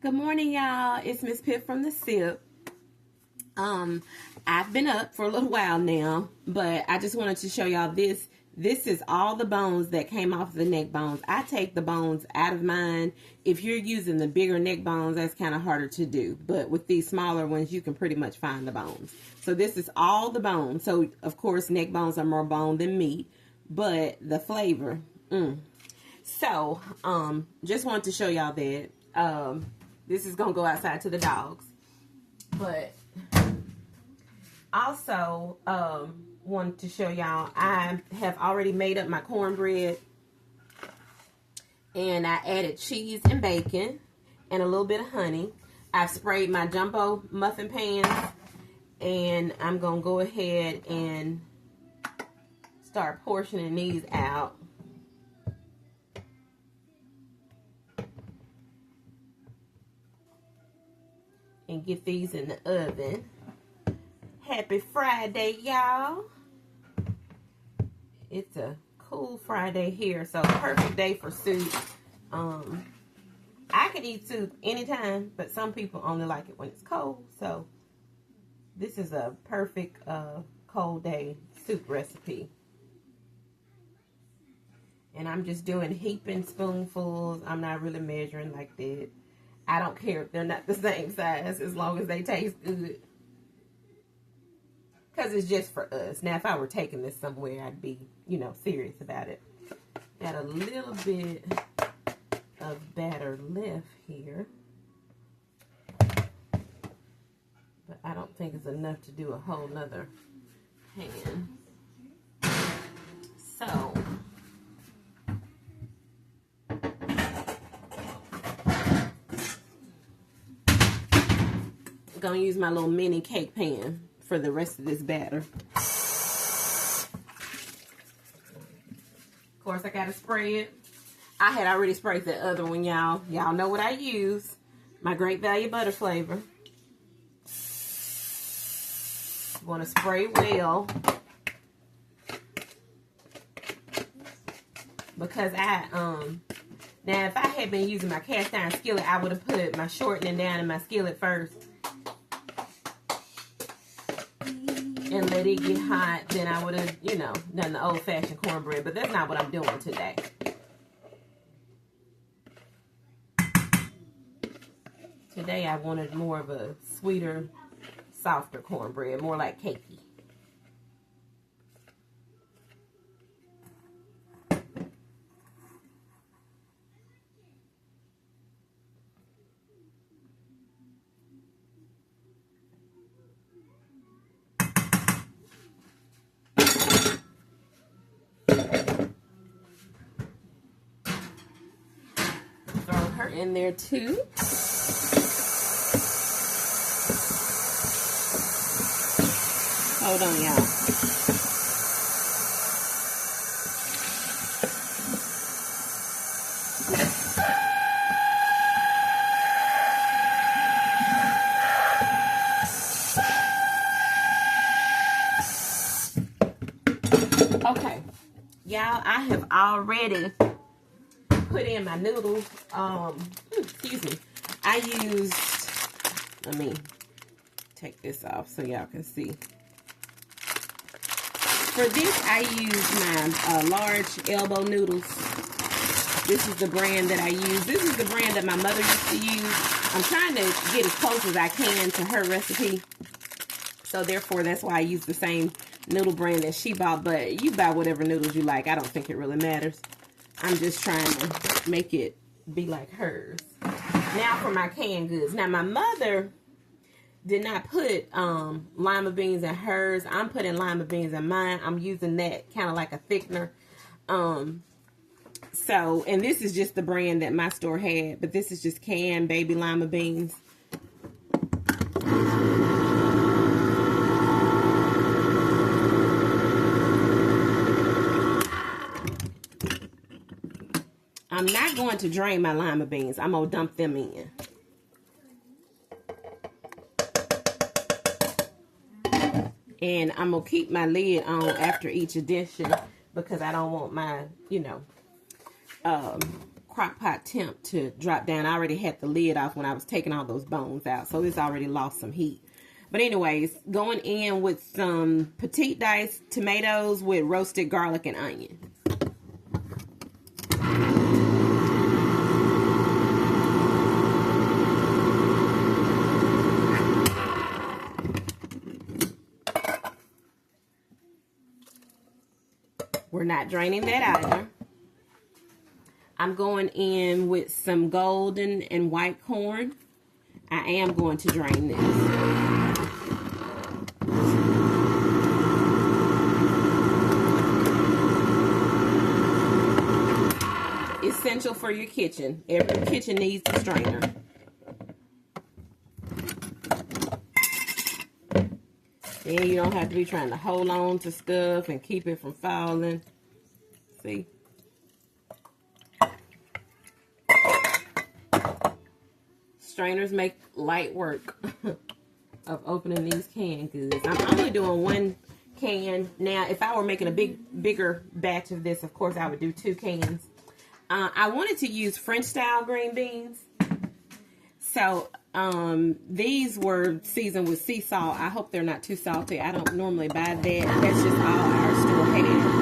Good morning, y'all. It's Miss Pipp from the Sip. I've been up for a little while now, but I just wanted to show y'all this. This is all the bones that came off the neck bones. I take the bones out of mine. If you're using the bigger neck bones, that's kind of harder to do. But with these smaller ones, you can pretty much find the bones. So this is all the bones. So, of course, neck bones are more bone than meat. But the flavor, So, just wanted to show y'all that. This is going to go outside to the dogs. But also, wanted to show y'all, I have already made up my cornbread. And I added cheese and bacon and a little bit of honey. I've sprayed my jumbo muffin pans. And I'm going to go ahead and start portioning these out. And get these in the oven. Happy Friday, y'all. It's a cool Friday here, so perfect day for soup. I can eat soup anytime, but some people only like it when it's cold. So this is a perfect cold day soup recipe. And I'm just doing heaping spoonfuls. I'm not really measuring like that. I don't care if they're not the same size as long as they taste good. Because it's just for us. Now, if I were taking this somewhere, I'd be, serious about it. Got a little bit of batter left here. But I don't think it's enough to do a whole nother pan. So gonna use my little mini cake pan for the rest of this batter. Of course, I gotta spray it. I had already sprayed the other one, y'all. Y'all know what I use. My Great Value butter flavor. Want to spray well. Because now if I had been using my cast iron skillet, I would have put my shortening down in my skillet first. And let it get hot, then I would have, done the old-fashioned cornbread. But that's not what I'm doing today. Today I wanted more of a sweeter, softer cornbread, more like cakey. In there too. Hold on, y'all. Okay, y'all, I have already put in my noodles. Excuse me. I used, let me take this off so y'all can see. For this, I used my large elbow noodles. This is the brand that I use. This is the brand that my mother used to use. I'm trying to get as close as I can to her recipe. So therefore, that's why I use the same noodle brand that she bought. But you buy whatever noodles you like. I don't think it really matters. I'm just trying to make it be like hers. Now for my canned goods. Now my mother did not put lima beans in hers. I'm putting lima beans in mine. I'm using that kind of like a thickener. So, and this is just the brand that my store had. But this is just canned baby lima beans. I'm not going to drain my lima beans. I'm going to dump them in. And I'm going to keep my lid on after each addition because I don't want my, crock pot temp to drop down. I already had the lid off when I was taking all those bones out, so it's already lost some heat. But anyways, going in with some petite diced tomatoes with roasted garlic and onion. We're not draining that either. I'm going in with some golden and white corn. I am going to drain this. Essential for your kitchen. Every kitchen needs a strainer. Then you don't have to be trying to hold on to stuff and keep it from falling. See? Strainers make light work of opening these canned goods. I'm only doing one can. Now, if I were making a bigger batch of this, of course, I would do 2 cans. I wanted to use French-style green beans. So, these were seasoned with sea salt. I hope they're not too salty. I don't normally buy that. That's just all our store had.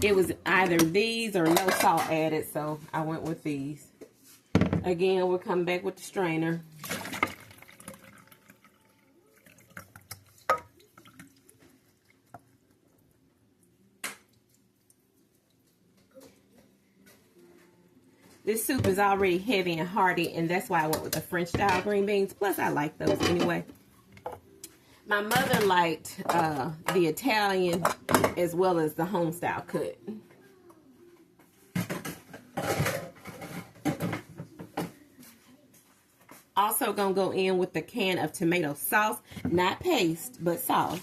It was either these or no salt added, so I went with these. Again, we'll come back with the strainer. This soup is already heavy and hearty, and that's why I went with the French-style green beans. Plus, I like those anyway. My mother liked the Italian as well as the home-style cut. Also gonna go in with the can of tomato sauce. Not paste, but sauce.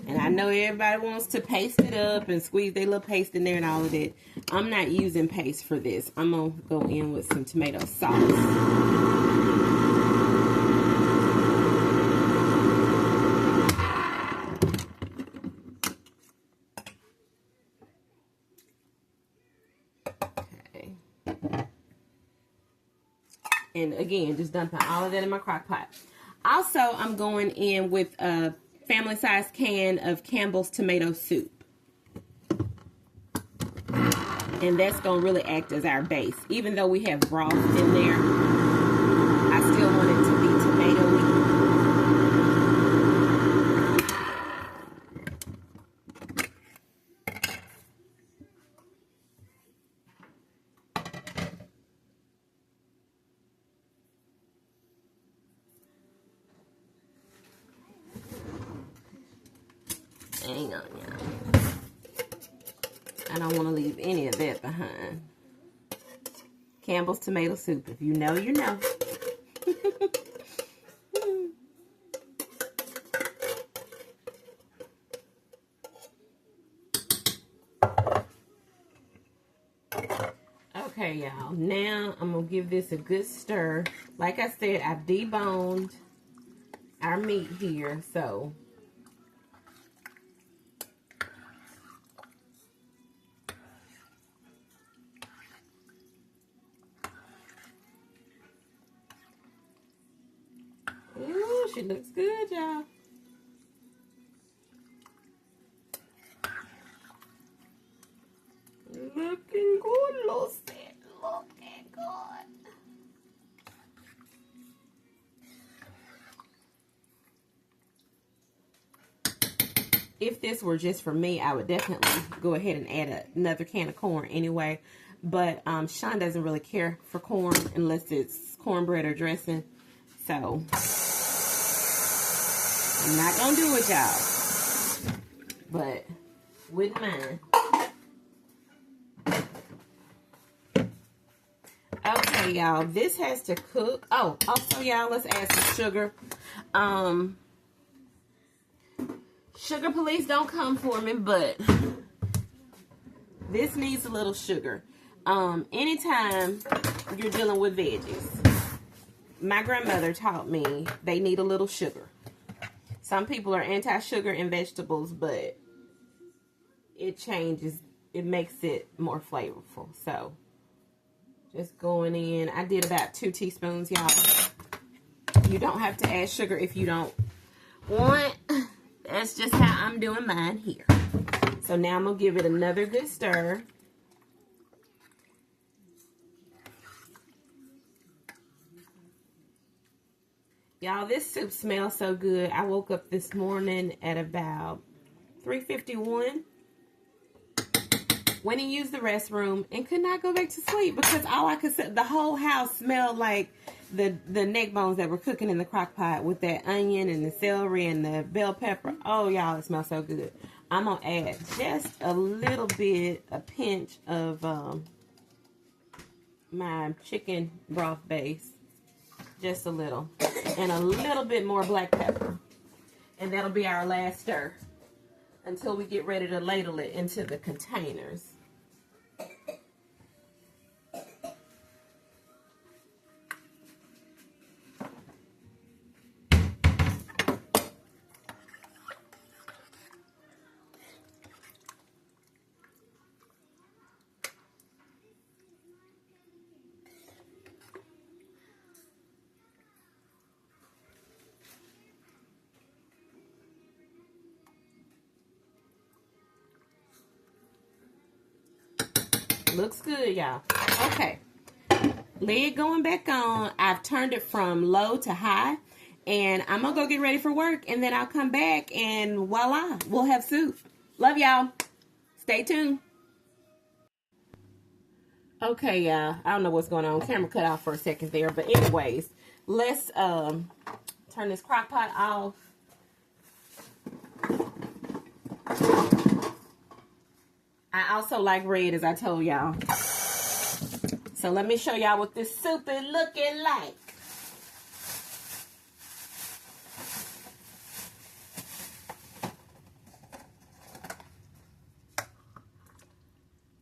And I know everybody wants to paste it up and squeeze their little paste in there and all of that. I'm not using paste for this. I'm gonna go in with some tomato sauce. And again, just dumping all of that in my crock pot. Also, I'm going in with a family-sized can of Campbell's tomato soup. And that's going to really act as our base. Even though we have broth in there, I still want it to be tomatoey. Hang on, y'all. I don't want to leave any of that behind. Campbell's tomato soup. If you know, you know. Okay, y'all. Now, I'm going to give this a good stir. Like I said, I've deboned our meat here, so... Ooh, she looks good, y'all. Looking good, Lucy. Looking good. If this were just for me, I would definitely go ahead and add another can of corn anyway. But Sean doesn't really care for corn unless it's cornbread or dressing. So... I'm not gonna do it, y'all, but with mine. Okay, y'all, this has to cook. Oh, also, y'all, let's add some sugar. Sugar police don't come for me, but this needs a little sugar. Anytime you're dealing with veggies, my grandmother taught me they need a little sugar. Some people are anti-sugar in vegetables, but it changes. It makes it more flavorful. So, just going in. I did about 2 teaspoons, y'all. You don't have to add sugar if you don't want. That's just how I'm doing mine here. So now I'm going to give it another good stir. Y'all, this soup smells so good. I woke up this morning at about 3:51. Went and used the restroom and could not go back to sleep because all I could say, the whole house smelled like the neck bones that were cooking in the crock pot with that onion and the celery and the bell pepper. Oh, y'all, it smells so good. I'm going to add just a little bit, a pinch of my chicken broth base. Just a little. And a little bit more black pepper. And that'll be our last stir until we get ready to ladle it into the containers. Looks good, y'all. Okay. Lid going back on. I've turned it from low to high. And I'm going to go get ready for work. And then I'll come back and voila, we'll have soup. Love y'all. Stay tuned. Okay, y'all. I don't know what's going on. Camera cut off for a second there. But anyways, let's turn this crock pot off. I also like red, as I told y'all. So let me show y'all what this soup is looking like.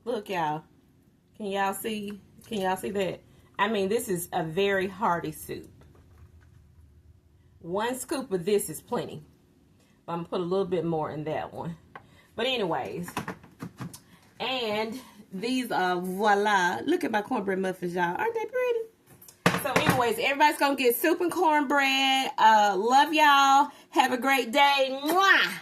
Look, y'all. Can y'all see? Can y'all see that? I mean, this is a very hearty soup. 1 scoop of this is plenty. But I'm going to put a little bit more in that one. But anyways... And these are, voila. Look at my cornbread muffins, y'all. Aren't they pretty? So anyways, everybody's going to get soup and cornbread. Love y'all. Have a great day. Mwah!